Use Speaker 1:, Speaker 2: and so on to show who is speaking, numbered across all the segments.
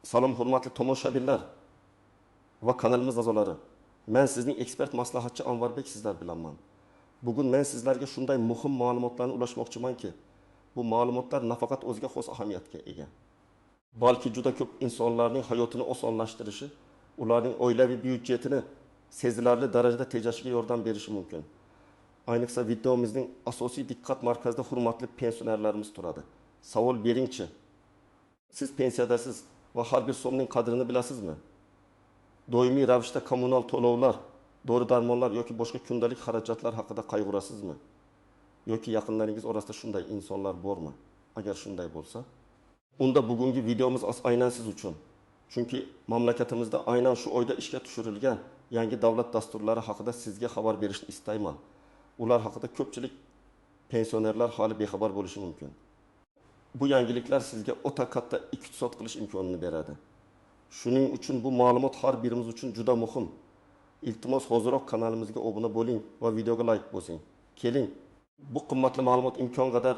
Speaker 1: Salom hurmatli tomoshabinlar va kanalimiz a'zolari. Men sizning ekspert maslahatchi Anvarbek sizlar bilanman. Bugun men sizlarga shunday muhim ma'lumotlarni ulashmoqchimanki, bu ma'lumotlar nafaqat o'ziga xos ahamiyatga ega, balki juda ko'p insonlarning hayotini osonlashtirishi, ularning oilaviy byudjetini sezilarli darajada tejashiga yordam berishi mumkin. Ayniqsa videomizning asosiy diqqat markazida hurmatli pensionerlarimiz turadi. Savol beringchi. Siz pensiyadasiz va har bir so'mning qadrini bilasizmi? Doimiy ravishda kommunal to'lovlar, dori-darmonlar yoki boshqa kundalik xarajatlar haqida qayg'urasizmi? Yoki yaqinlaringiz orasida shunday insonlar bormi? Agar shunday bo'lsa, unda bugungi videomiz aynan siz uchun. Chunki mamlakatimizda aynan shu oyda ishga tushirilgan yangi davlat dasturlari haqida sizga xabar berishni istayman. Ular haqida ko'pchilik pensionerlar hali bexabar bo'lishi mumkin. Bu yangiliklar sizga o'ta katta iqtisod qilish imkonini beradi. Shuning uchun bu ma'lumot har birimiz uchun juda muhim. Iltimos hoziroq kanalimizga obuna bo'ling va videoga like bosing. Keling, bu qimmatli ma'lumot imkon qadar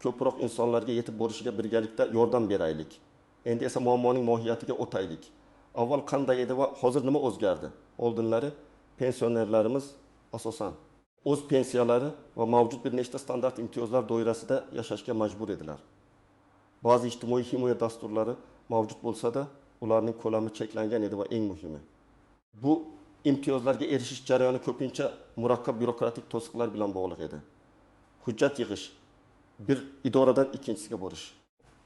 Speaker 1: ko'proq insonlarga yetib borishiga birgalikda yordam beraylik. Endi esa muammoning mohiyatiga o'taylik. Avval qanday edi va hozir nima o'zgardi? Oldinlari pensionerlarimiz asosan o'z pensiyalari va mavjud bir nechta standart imtiyozlar doirasida yashashga majbur edilar. Ba'zi ijtimoiy himoya dasturlari mavjud bo'lsa-da, ularning ko'lami cheklangan edi va eng muhimi, bu imtiyozlarga erishish jarayoni ko'pincha murakkab bürokratik to'siqlar bilan bog'liq edi. Hujjat yig'ish, bir idoradan ikkinchisiga borish,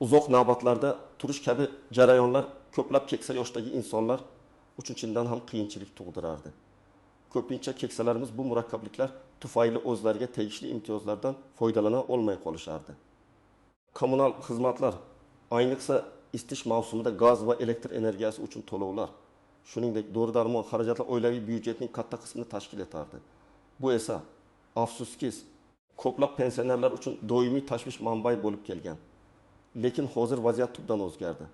Speaker 1: uzoq navbatlarda turish kabi jarayonlar ko'plab keksa yoshdagi insonlar uchun chindan ham qiyinchilik tug'dirardi. Ko'pincha keksalarimiz bu murakkabliklar tufayli o'zlariga tegishli imtiyozlardan foydalana olmay qolishardi. Kommunal xizmatlar, ayniqsa isitish mavsumida gaz va elektr energiyasi uchun to'lovlar, shuningdek dori-darmon xarajatlar oilaviy byudjetning katta qismini tashkil etardi. Bu esa afsuski ko'plab pensionerlar uchun doimiy tashvish manbai bo'lib kelgan. Lekin hozir vaziyat tubdan o'zgardi.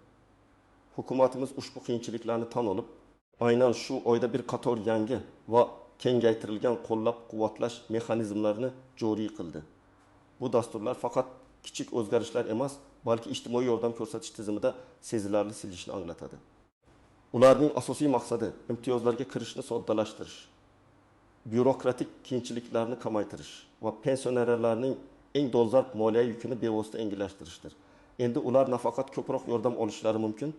Speaker 1: Hukumatimiz ushbu qiyinchiliklarni tan olib, aynan shu oyda bir qator yangi va kengaytirilgan qo'llab-quvvatlash mexanizmlarini joriy qildi. Bu dasturlar faqat kichik o'zgarishlar emas, balki ijtimoiy yordam ko'rsatish tizimida sezilarli silishni anglatadi. Ularning asosiy maqsadi imtiyozlarga kirishni soddalashtirish, byurokratik qiyinchiliklarni kamaytirish va pensionerlarning eng dolzarb moliyaviy yukini bevosita yengillashtirishdir. Endi ular nafaqat ko'proq yordam olishlari mumkin,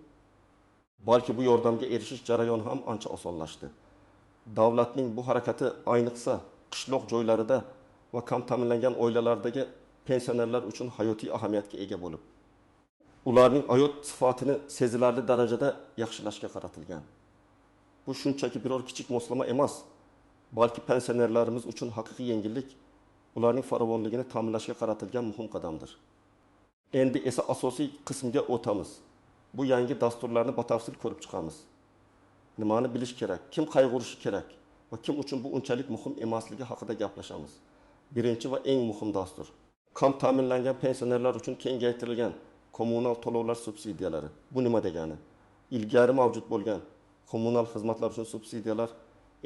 Speaker 1: balki bu yordamga erishish jarayoni ham ancha osonlashdi. Davlatning bu harakati ayniqsa qishloq joylarida va kam ta'minlangan oilalardagi pensionerlar uchun hayotiy ahamiyatga ega bo'lib, ularning hayot sifatini sezilarli darajada yaxshilashga qaratilgan. Bu shunchaki biror kichik moslama emas, balki pensionerlarimiz uchun haqiqiy yengillik, ularning farovonligini ta'minlashga qaratilgan muhim qadamdir. Endi esa asosiy qismga o'tamiz. Bu yangi dasturlarni batafsil ko'rib chiqamiz. Nimani bilish kerak, kim qayg'urishi kerak va kim uchun bu unchalik muhim emasligi haqida gaplashamiz. Birinchi va eng muhim dastur. Kam ta'minlangan pensionerlar uchun kengaytirilgan kommunal to'lovlar subsidiyalari. Bu nima degani? Ilgari mavjud bo'lgan kommunal xizmatlar uchun subsidiyalar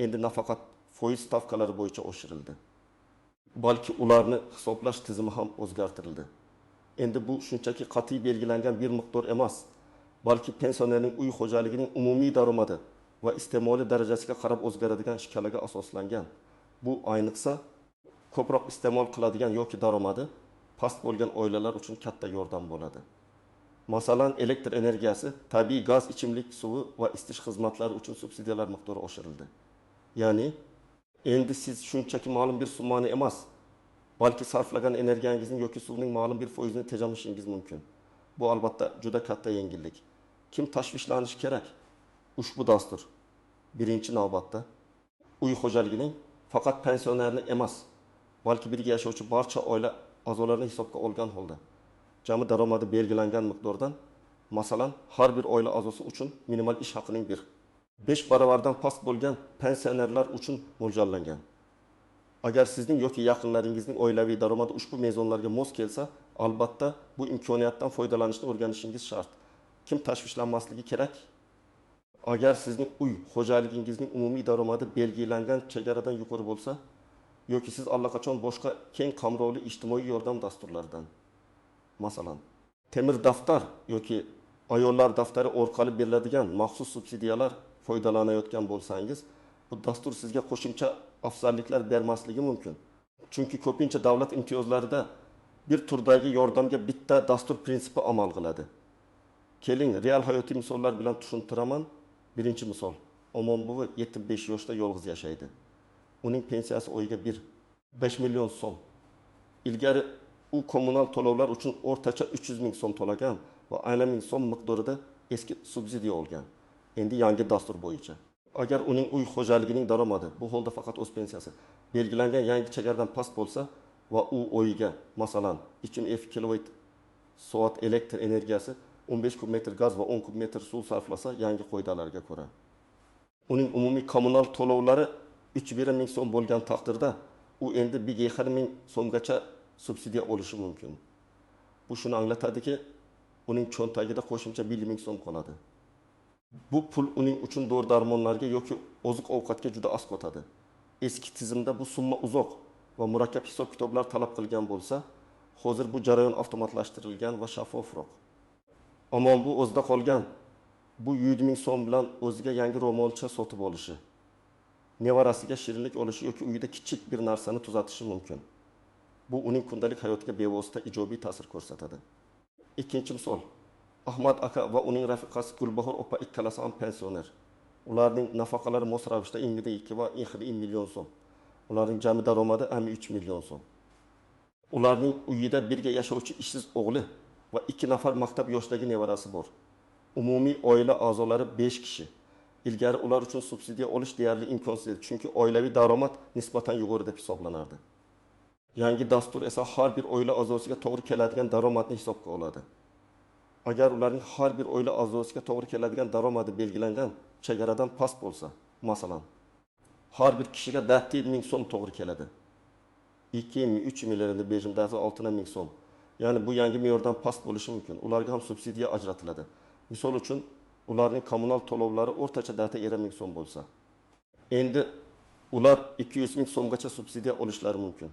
Speaker 1: endi nafaqat foiz stavkalari bo'yicha oshirildi, balki ularni hisoblash tizimi ham o'zgartirildi. Endi bu shunchaki qat'iy belgilangan bir miqdor emas, balki pensionerning uy xo'jaligining umumiy daromadi va iste'moli darajasiga qarab o'zgaradigan shkalaga asoslangan. Bu ayniqsa ko'proq iste'mol qiladigan yoki daromadi past bo'lgan oilalar uchun katta yordam bo'ladi. Masalan, elektr energiyasi, tabiiy gaz, ichimlik suvi va isitish xizmatlari uchun subsidiyalar miqdori oshirildi. Ya'ni endi siz shunchaki ma'lum bir summani emas, balki sarflagan energiyangizning yoki suvning ma'lum bir foizini tejamishingiz mumkin. Bu albatta juda katta yengillik. Kim tashvishlanishi kerak? Ushbu dastur birinchi navbatda uy xo'jaligining faqat pensionerni emas, balki birga yashovchi barcha oila a'zolarini hisobga olgan holda jami daromadi belgilangan miqdordan, masalan, har bir oila a'zosi uchun minimal ish haqining 5 baravardan past bo'lgan pensionerlar uchun mo'ljallangan. Agar sizning yoki yaqinlaringizning oilaviy daromadi ushbu mezonlarga mos kelsa, albatta bu imkoniyatdan foydalanishni o'rganishingiz shart. Kim tashvishlanmasligi kerak? Agar sizning uy xo'jaligingizning umumiy daromadi belgilangan chegaradan yuqori bo'lsa, yoki siz allaqachon boshqa keng qamrovli ijtimoiy yordam dasturlaridan, masalan, temir daftar yoki ayollar daftari orqali beriladigan maxsus subsidiyalar foydalanayotgan bo'lsangiz, bu dastur sizga qo'shimcha afzalliklar bermasligi mumkin. Chunki ko'pincha davlat imtiyozlarida bir turdagi yordamga bitta dastur prinsipi amal qiladi. Keling, real hayotiy misollar bilan tushuntiraman. Birinchi misol. Omon buvi 75 yoshda yolg'iz yashaydi. Uning pensiyasi oyiga 5 million so'm. Ilgari u kommunal to'lovlar uchun o'rtacha 300 ming so'm to'lagan va aynan ming so'm miqdorida eski subsidiya olgan. Endi yangi dastur bo'yicha. Agar uning uy xo'jaligining daromadi, bu holda faqat o'z pensiyasi belgilangan yangi chegaradan past bo'lsa va u oyiga, masalan, 3000 kilowatt soat elektr energiyasi, 15 kub metr gaz va 10 kub metr suv sarflasa yangi qoidalarga ko'ra, uning umumiy kommunal to'lovlari 3,5 ming so'm bo'lgan taqdirda, u endi 1,5 ming so'mgacha subsidiya olishi mumkin. Bu shuni anglatadiki, uning cho'ntagida qo'shimcha 1 ming so'm qoladi. Bu pul uning uchun dori-darmonlarga yoki oziq-ovqatga juda oz qotadi. Eski tizimda bu summa uzoq va murakkab hisob-kitoblar talab qilgan bo'lsa, hozir bu jarayon avtomatlashtirilgan va shaffofroq. Ammo bu o'zida qolgan. Bu 100 ming so'm bilan o'ziga yangi ro'molcha sotib olishi, nevarasiga shirinlik olishi yoki uyida kichik bir narsani tuzatishi mumkin. Bu uning kundalik hayotiga bevosita ijobiy ta'sir ko'rsatadi. Ikkinchi misol. Ahmad aka va uning rafiqasi Gulbahor opa ikkalasi ham pensioner. Ularning nafaqalari mos ravishda ingida 2 va 2 million so'm. Ularning jami daromadi 3 million so'm. Ularning uyida birga yashovchi ishsiz o'g'li va 2 nafar maktab yoshidagi nevarasi bor. Umumiy oila a'zolari 5 kishi. Ilgari ular uchun subsidiya olish deyarli imkonsiz edi, chunki oilaviy daromad nisbatan yuqori deb hisoblanardi. Yangi dastur esa har bir oila a'zosiga to'g'ri keladigan daromadni hisobga oladi. Agar ularning har bir oila a'zosiga to'g'ri keladigan daromadi belgilangan chegaradan past bo'lsa, masalan, har bir kishiga 4 ming so'm to'g'ri keladi. 2 ming, 3 million bejimdasi 6 ming so'm. Ya'ni bu yangi me'yordan past bo'lishi mumkin. Ularga ham subsidiya ajratiladi. Misol uchun, ularning kommunal to'lovlari o'rtacha 1 ming so'm bo'lsa, endi ular 200 ming so'mgacha subsidiya olishlari mumkin.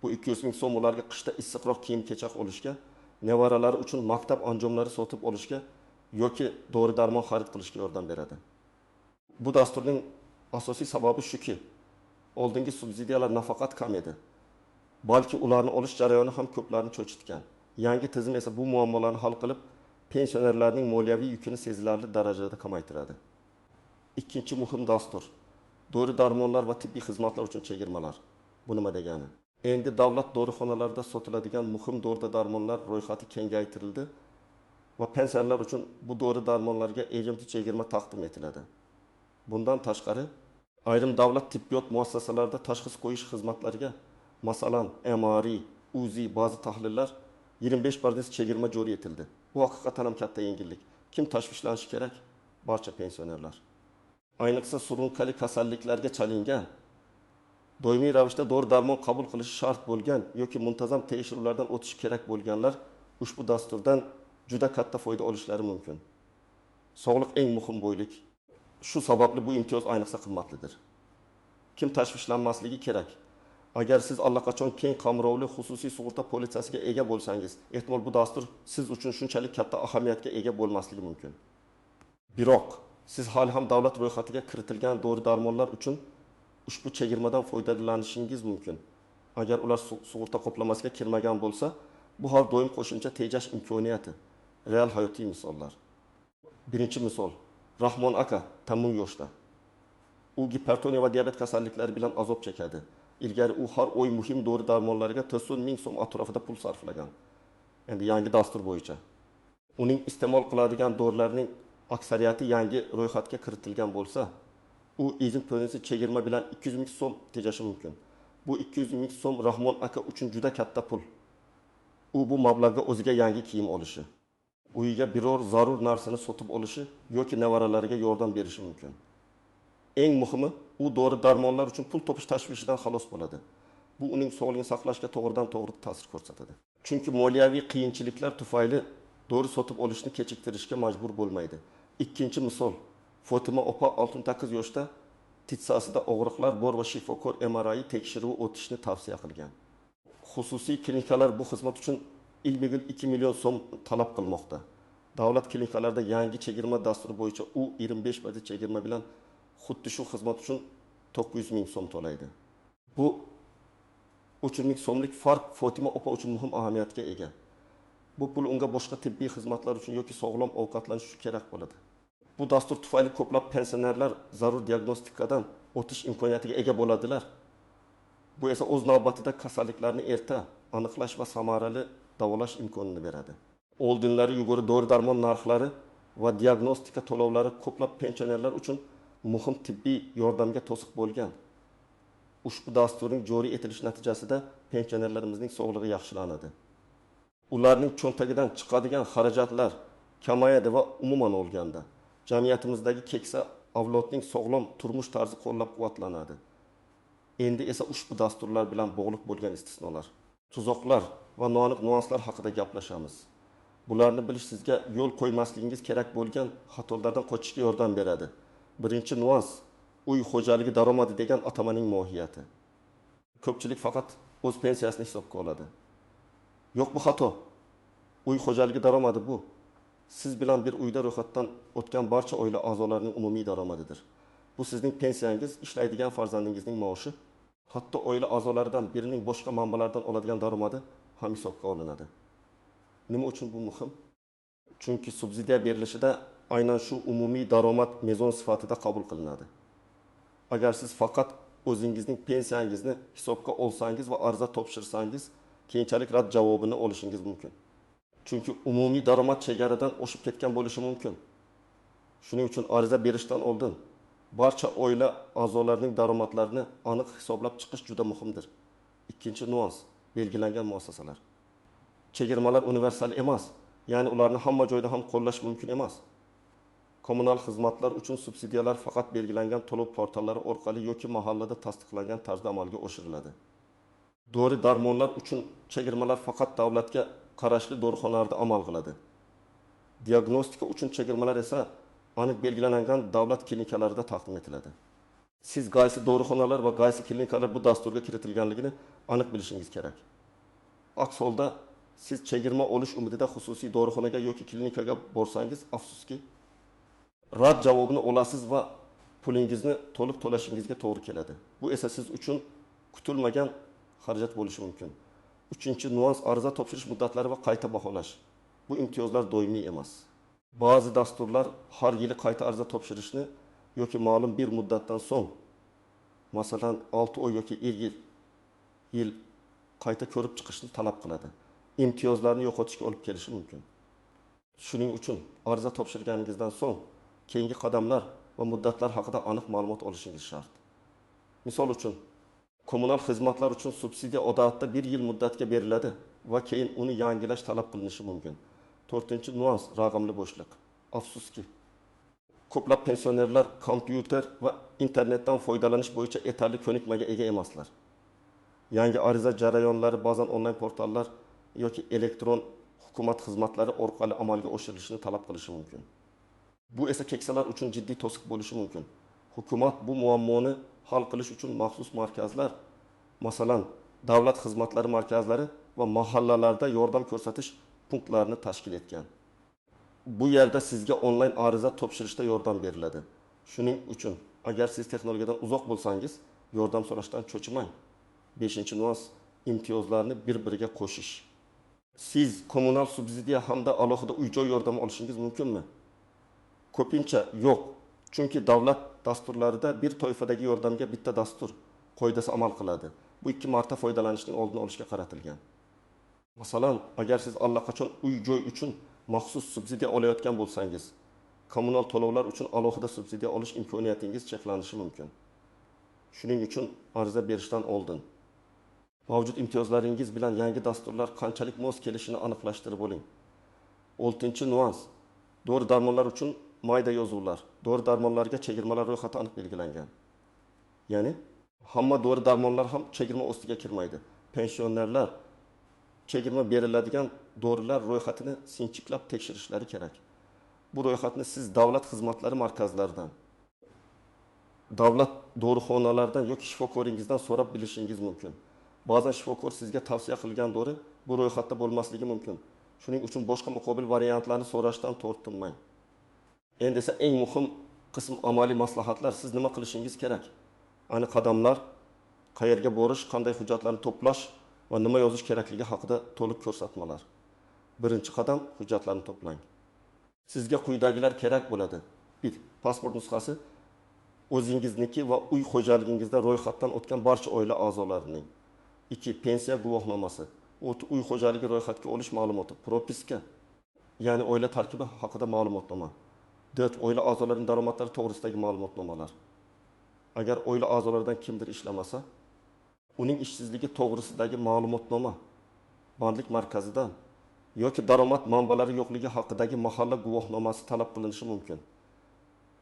Speaker 1: Bu 200 ming so'm ularga qishda issiqroq kiyim-kechak olishga, nevaralari uchun maktab anjomlari sotib olishga yoki dori-darmon xarid qilishga yordam beradi. Bu dasturning asosiy sababi shuki, oldingi subsidiyalar nafaqat kam edi, balki ularni olish jarayoni ham ko'plarni cho'chitgan. Yangi tizim esa bu muammolarni hal qilib, pensionerlarning moliyaviy yukini sezilarli darajada kamaytiradi. Ikkinchi muhim dastur. Dori-darmonlar va tibbiy xizmatlar uchun chegirmalar. Bu nima degani? Endi davlat dorixonalarida sotiladigan muhim dori-darmonlar ro'yxati kengaytirildi va pensionerlar uchun bu dori-darmonlarga ejimti chegirma taqdim etiladi. Bundan tashqari, ayrim davlat tibbiyot muassasalarida tashxis qo'yish xizmatlariga, masalan, MRI, UZI ba'zi tahlillar 25% chegirma joriy etildi. Bu haqiqatan ham katta yengillik. Kim tashvishlanishi kerak? Barcha pensionerlar. Ayniqsa surunkali kasalliklarga chalingan, doimiy ravishda dori-darmon qabul qilishi shart bo'lgan yoki muntazam tekshiruvlardan o'tishi kerak bo'lganlar ushbu dasturdan juda katta foyda olishlari mumkin. Sog'liq eng muhim boylik. Shu sababli bu imtiyoz ayniqsa qimmatlidir. Kim tashvishlanmasligi kerak? Agar siz allaqachon keng qamrovli xususiy sug'urta politsiyasiga ega bo'lsangiz, ehtimol bu dastur siz uchun shunchalik katta ahamiyatga ega bo'lmasligi mumkin. Biroq siz hali ham davlat ro'yxatiga kiritilgan dori-darmonlar uchun ushbu chegirmadan foydalanishingiz mumkin. Agar ular sug'urta qoplamasiga kirmagan bo'lsa, bu har doim qo'shimcha tejash imkoniyati. Real hayotiy misollar. Birinchi misol. Rahmon aka tamom yoshda. U gipertoniya va diabet kasalliklari bilan azob chekadi. Ilgari u har oy muhim dori-darmonlarga 90 ming so'm atrofida pul sarflagan. Endi yangi dastur bo'yicha uning iste'mol qiladigan dorilarning aksariyati yangi ro'yxatga kiritilgan bo'lsa, u izn to'lasi chegirma bilan 200 ming so'm tejashi mumkin. Bu 200 ming so'm Rahmon aka uchun juda katta pul. U bu mablag'ga o'ziga yangi kiyim olishi, uyiga biror zarur narsani sotib olishi yoki nevaralariga yordam berishi mumkin. Eng muhimi, u dori-darmonlar uchun pul topish tashvishidan xalos bo'ladi. Bu uning sog'lig'ini saqlashga to'g'ridan-to'g'ri ta'sir ko'rsatadi. Chunki moliyaviy qiyinchiliklar tufayli dori sotib olishni kechiktirishga majbur bo'lmaydi. Ikkinchi misol. Fotima opa 68 yoshda titsasida og'riqlar bor va shifokor MRI tekshiruvi o'tishni tavsiya qilgan. Xususiy klinikalar bu xizmat uchun ilmigul 2 million so'm talab qilmoqda. davlat klinikalarida yangi chegirma dasturi bo'yicha U25 chegirma bilan xuddi shu xizmat uchun 900 ming so'm to'laydi. Bu 3 ming so'mlik farq Fotima opa uchun muhim ahamiyatga ega. Bu pul unga boshqa tibbiy xizmatlar uchun yoki sog'lom ovqatlanish uchun kerak bo'ladi. Bu dastur tufayli ko'plab pensionerlar zarur diagnostikadan o'tish imkoniyatiga ega bo'ladilar. Bu esa o'z navbatida kasalliklarni erta aniqlash va samarali davolash imkonini beradi. Oldinlari yugurib dori-darmon narxlari va diagnostika to'lovlari ko'plab pensionerlar uchun muhim tibbiy yordamga to'siq bo'lgan. Ushbu dasturning joriy etilishi natijasida pensionerlarimizning sog'lig'i yaxshilanadi. Ularning cho'ntagidan chiqadigan xarajatlar kamayadi va umuman olganda jamiyatimizdagi keksa avlodning sog'lom turmush tarzi qo'llab-quvvatlanadi. Endi esa ushbu dasturlar bilan bog'liq bo'lgan istisnolar, tuzoqlar va noaniq nuanslar haqida gaplashamiz. Bularni bilish sizga yo'l qo'ymasligingiz kerak bo'lgan xatolardan qochishga yordam beradi. Birinchi nuans uy xo'jaligi daromadi degan atamaning mohiyati. Ko'pchilik faqat o'z pensiyasini hisobga oladi. Yo'q, bu xato. Uy xo'jaligi daromadi bu. Siz bilan bir uyda ro'yxatdan o'tgan barcha oila a'zolarining umumiy daromadidir. Bu sizning pensiyangiz, ishlaydigan farzandingizning maoshi, hatto oila a'zolaridan birining boshqa manbalardan oladigan daromadi ham hisobga olinadi. Nima uchun bu muhim? Chunki subsidiya berilishida aynan shu umumiy daromad mezon sifatida qabul qilinadi. Agar siz faqat o'zingizning pensiyangizni hisobga olsangiz va ariza topshirsangiz, keyinchalik rad javobini olishingiz mumkin. Chunki umumiy daromad chegaradan oshib ketgan bo'lishi mumkin. Shuning uchun ariza berishdan oldin barcha oila a'zolarining daromadlarini aniq hisoblab chiqish juda muhimdir. Ikkinchi nuans, belgilangan muassasalar. Chegirmalar universal emas, ya'ni ularni hamma joyda ham qo'llash mumkin emas. Kommunal xizmatlar uchun subsidiyalar faqat belgilangan to'lov portallari orqali yoki mahallada tasdiqlangan tarzda amalga oshiriladi. Dori-darmonlar uchun chegirmalar faqat davlatga qarashli dorixonalarda amal qiladi. Diagnostika uchun chegirmalar esa aniq belgilangan davlat klinikalarida taqdim etiladi. Siz qaysi dorixonalar va qaysi klinikalar bu dasturga kiritilganligini aniq bilishingiz kerak. Aks holda siz chegirma olish umidida xususiy dorixonaga yoki klinikaga borsangiz, afsuski rad javobini olasiz va pulingizni to'liq to'lashingizga to'g'ri keladi. Bu esa siz uchun kutilmagan xarajat bo'lishi mumkin. Uchinchi nuans ariza topshirish muddatlari va qayta baholash. Bu imtiyozlar doimiy emas. Ba'zi dasturlar har yili qayta ariza topshirishni yoki ma'lum bir muddatdan so'ng, masalan 6 oy yoki 1 yil qayta ko'rib chiqishni talab qiladi. Imtiyozlarni yo'qotishga olib kelishi mumkin. Shuning uchun ariza topshirganingizdan so'ng keyingi qadamlar va muddatlar haqida aniq ma'lumot olishingiz shart. Misol uchun, kommunal xizmatlar uchun subsidiya odatda 1 yil muddatga beriladi va keyin uni yangilash talab qilinishi mumkin. 4-nuans raqamli bo'shliq. Afsuski, ko'plab pensionerlar kompyuter va internetdan foydalanish bo'yicha yetarli ko'nikmaga ega emaslar. Yangi ariza jarayonlari ba'zan onlayn portallar yoki elektron hukumat xizmatlari orqali amalga oshirilishini talab qilishi mumkin. Bu esa keksalar uchun jiddiy to'siq bo'lishi mumkin. Hukumat bu muammoni hal qilish uchun maxsus markazlar, masalan, davlat xizmatlari markazlari va mahallalarda yordam ko'rsatish punktlarini tashkil etgan. Bu yerda sizga onlayn ariza topshirishda yordam beriladi. Shuning uchun, agar siz texnologiyadan uzoq bo'lsangiz, yordam so'rashdan cho'chimang. 5-nuans imtiyozlarni bir-biriga qo'shish. Siz kommunal subsidiya hamda alohida uy-joy yordami olishingiz mumkinmi? Ko'pincha yo'q. Chunki davlat dasturlarida bir toifadagi yordamga bitta dastur qoidasi amal qiladi. Bu 2 marta foydalanishning oldini olishga qaratilgan. Masalan, agar siz allaqachon uy-joy uchun maxsus subsidiya olayotgan bo'lsangiz, kommunal to'lovlar uchun alohida subsidiya olish imkoniyatingiz cheklanishi mumkin. Shuning uchun ariza berishdan oldin mavjud imtiyozlaringiz bilan yangi dasturlar qanchalik mos kelishini aniqlashtirib oling. 6-nuans, dori-darmonlar uchun mayda yozuvlar. Dori-darmonlarga chegirmalar ro'yxati aniq belgilangan. Ya'ni hamma dori-darmonlar ham chegirma ostiga kirmaydi. Pensionerlar chegirma beriladigan dorilar ro'yxatini sinchiklab tekshirishlari kerak. Bu ro'yxatni siz davlat xizmatlari markazlaridan, davlat dorixonalardan yoki shifokoringizdan so'rab bilishingiz mumkin. Ba'zan shifokor sizga tavsiya qilgan dori bu ro'yxatda bo'lmasligi mumkin. Shuning uchun boshqa muqobil variantlarni so'rashdan tortinmang. Endi esa eng muhim qism amaliy maslahatlar. Siz nima qilishingiz kerak? Ayni qadamlar, qayerga borish, qanday hujjatlarni to'plash va nima yozish kerakligi haqida to'liq ko'rsatmalar. Birinchi qadam hujjatlarni to'plang. Sizga quyidagilar kerak bo'ladi. 1. Pasport nusxasi o'zingizniki va uy xo'jaligingizda ro'yxatdan o'tgan barcha oila a'zolarining. 2. Pensiya guvohnomasi. Uy xo'jaligi ro'yxatga olish ma'lumoti, propiska, ya'ni oila tarkibi haqida ma'lumotnoma. 4. Oila a'zolarining daromadlari to'g'risidagi ma'lumotnomalar. Agar oila a'zolaridan kimdir ishlamasa, uning ishsizligi to'g'risidagi ma'lumotnoma bandlik markazidan yoki daromad manbalari yo'qligi haqidagi mahalla guvohnomasi talab qilinishi mumkin.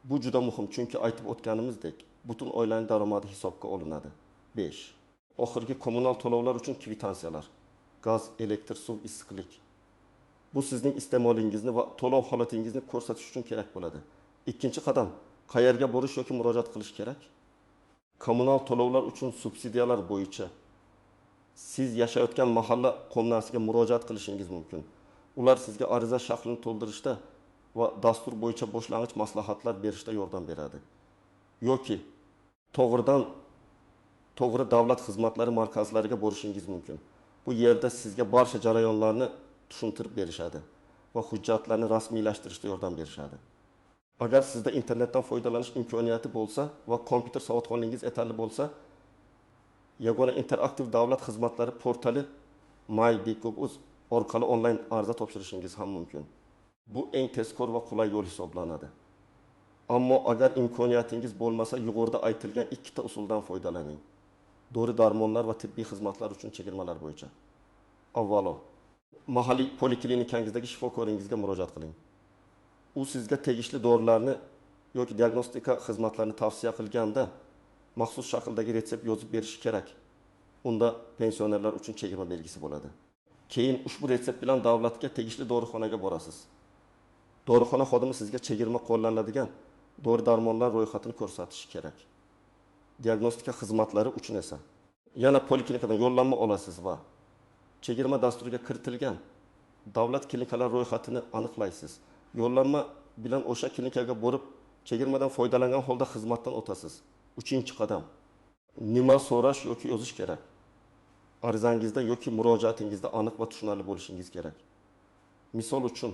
Speaker 1: Bu juda muhim, chunki aytib o'tganimizdek, butun oilaning daromadi hisobga olinadi. 5. Oxirgi kommunal to'lovlar uchun kvitansiyalar. Gaz, elektr, suv, issiqlik. Bu sizning iste'molingizni va to'lov holatingizni ko'rsatish uchun kerak bo'ladi. Ikkinchi qadam, qayerga borish yoki murojaat qilish kerak? Kommunal to'lovlar uchun subsidiyalar bo'yicha siz yashayotgan mahalla qo'mnasiga murojaat qilishingiz mumkin. Ular sizga ariza sharhlarini to'ldirishda va dastur bo'yicha boshlang'ich maslahatlar berishda yordam beradi. Yoki to'g'ri davlat xizmatlari markazlariga borishingiz mumkin. Bu yerda sizga barcha jarayonlarni tushuntirib berishadi va hujjatlarni rasmiylashtirishda yordam berishadi. Agar sizda internetdan foydalanish imkoniyati bo'lsa va kompyuter savodxonligingiz yetarli bo'lsa, yagona interaktiv davlat xizmatlari portali My.Bekobuz orqali onlayn ariza topshirishingiz ham mumkin. Bu eng tezkor va qulay yo'l hisoblanadi. Ammo agar imkoniyatingiz bo'lmasa, yuqorida aytilgan ikkita usuldan foydalaning. Dori-darmonlar va tibbiy xizmatlar uchun chegirmalar bo'yicha. Avvalo, mahalliy poliklinikaningizdagi shifokoringizga murojaat qiling. U sizga tegishli dorilarni yoki diagnostika xizmatlarini tavsiya qilganda maxsus shakldagi retsept yozib berishi kerak. Unda pensionerlar uchun chegirma belgisi bo'ladi. Keyin ushbu retsept bilan davlatga tegishli dorixonaga borasiz. Dorixona xodimi sizga chegirma qo'llaniladigan dori-darmonlar ro'yxatini ko'rsatishi kerak. Diagnostika xizmatlari uchun esa yana poliklinikadan yo'llanma olasiz va chegirma dasturiga kiritilgan davlat klinikalar ro'yxatini aniqlaysiz. Yo'llanma bilan o'sha klinikaga borib, chegirmadan foydalangan holda xizmatdan o'tasiz. 3-qadam. Nima so'rash yoki yozish kerak? Arizangizda yoki murojaatingizda aniq va tushunarli bo'lishingiz kerak. Misol uchun,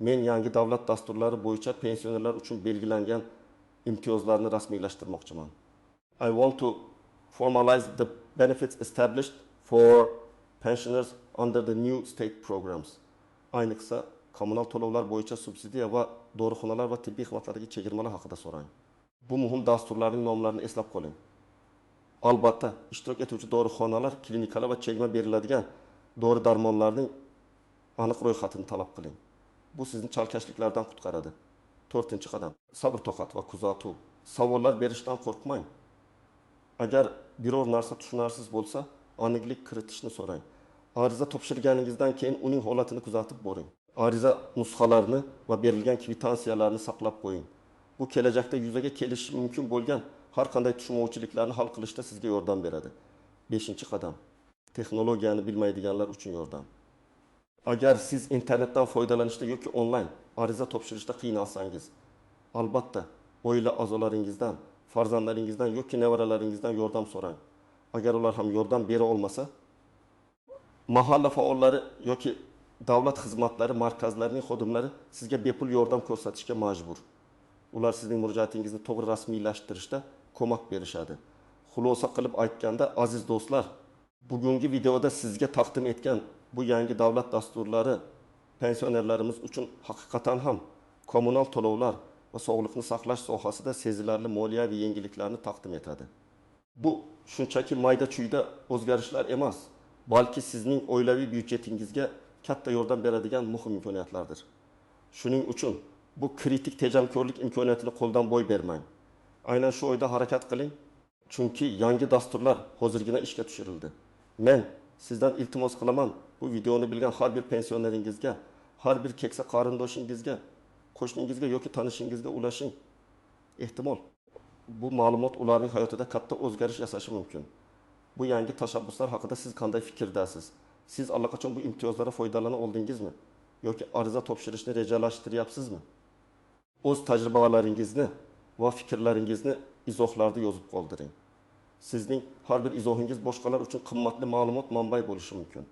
Speaker 1: men yangi davlat dasturlari bo'yicha pensionerlar uchun belgilangan imtiyozlarni rasmiylashtirmoqchiman. I want to formalize the benefits established for pensioners under the new state programs. Ayniqsa, kommunal to'lovlar bo'yicha subsidiya va dorixonalar va tibbiy xizmatlardagi chegirmalar haqida so'rang. Bu muhim dasturlarning nomlarini eslab qoling. Albatta, ishtirok etuvchi dorixonalar, klinikalar va chegirma beriladigan dori-darmonlarning aniq ro'yxatini talab qiling. Bu sizni chalkashliklardan qutqaradi. 4-qadam. Sabr-toqat va kuzatuv. Savollar berishdan qo'rqmang. Agar biror narsa tushunarsiz bo'lsa, aniqlik kiritishni so'rang. Ariza topshirganingizdan keyin uning holatini kuzatib boring. Ariza nusxalarini va berilgan kvitansiyalarni saqlab qo'ying. Bu kelajakda yuzaga kelishi mumkin bo'lgan har qanday tushunmovchiliklarni hal qilishda sizga yordam beradi. 5-qadam. Texnologiyani bilmaydiganlar uchun yordam. Agar siz internetdan foydalanishda yoki onlayn ariza topshirishda qiynalsangiz, albatta oila a'zolaringizdan, farzandlaringizdan yoki nevaralaringizdan yordam so'rang. Agar ular ham yordam bera olmasa, mahalla faollari yoki davlat xizmatlari markazlarining xodimlari sizga bepul yordam ko'rsatishga majbur. Ular sizning murojaatingizni to'g'ri rasmiylashtirishda ko'mak berishadi. Xulosa qilib aytganda, aziz do'stlar, bugungi videoda sizga taqdim etgan bu yangi davlat dasturlari pensionerlarimiz uchun haqiqatan ham kommunal to'lovlar va sog'liqni saqlash sohasida sezilarli moliyaviy yengilliklarni taqdim etadi. Bu shunchaki mayda-chuyda o'zgarishlar emas, balki sizning oilaviy byudjetingizga katta yordam beradigan muhim imkoniyatlardir. Shuning uchun bu kritik tejamkorlik imkoniyatini qo'ldan boy bermang. Aynan shu o'yda harakat qiling, chunki yangi dasturlar hozirgina ishga tushirildi. Men sizdan iltimos qilaman, bu videoni bilgan har bir pensioneringizga, har bir keksa qarindoshingizga, qo'shningizga yoki tanishingizga ulashing. Ehtimol bu ma'lumot ularning hayotida katta o'zgarish yasashi mumkin. Bu yangi tashabbuslar haqida siz qanday fikrdasiz? Siz allaqachon bu imtiyozlardan foydalana oldingizmi? yoki ariza topshirishni rejalashtiryapsizmi? O'z tajribalaringizni va fikrlaringizni izohlarda yozib qoldiring. Sizning har bir izohingiz boshqalar uchun qimmatli ma'lumot manbai bo'lishi mumkin.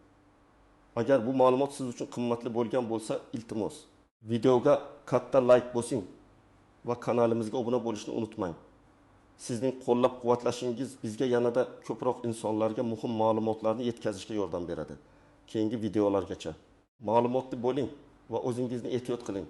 Speaker 1: Agar bu ma'lumot siz uchun qimmatli bo'lgan bo'lsa, iltimos, videoga katta like bosing va kanalimizga obuna bo'lishni unutmang. Sizning qo'llab-quvvatlashingiz bizga yanada ko'proq insonlarga muhim ma'lumotlarni yetkazishga yordam beradi. Keyingi videolargacha ma'lumotli bo'ling va o'zingizni ehtiyot qiling.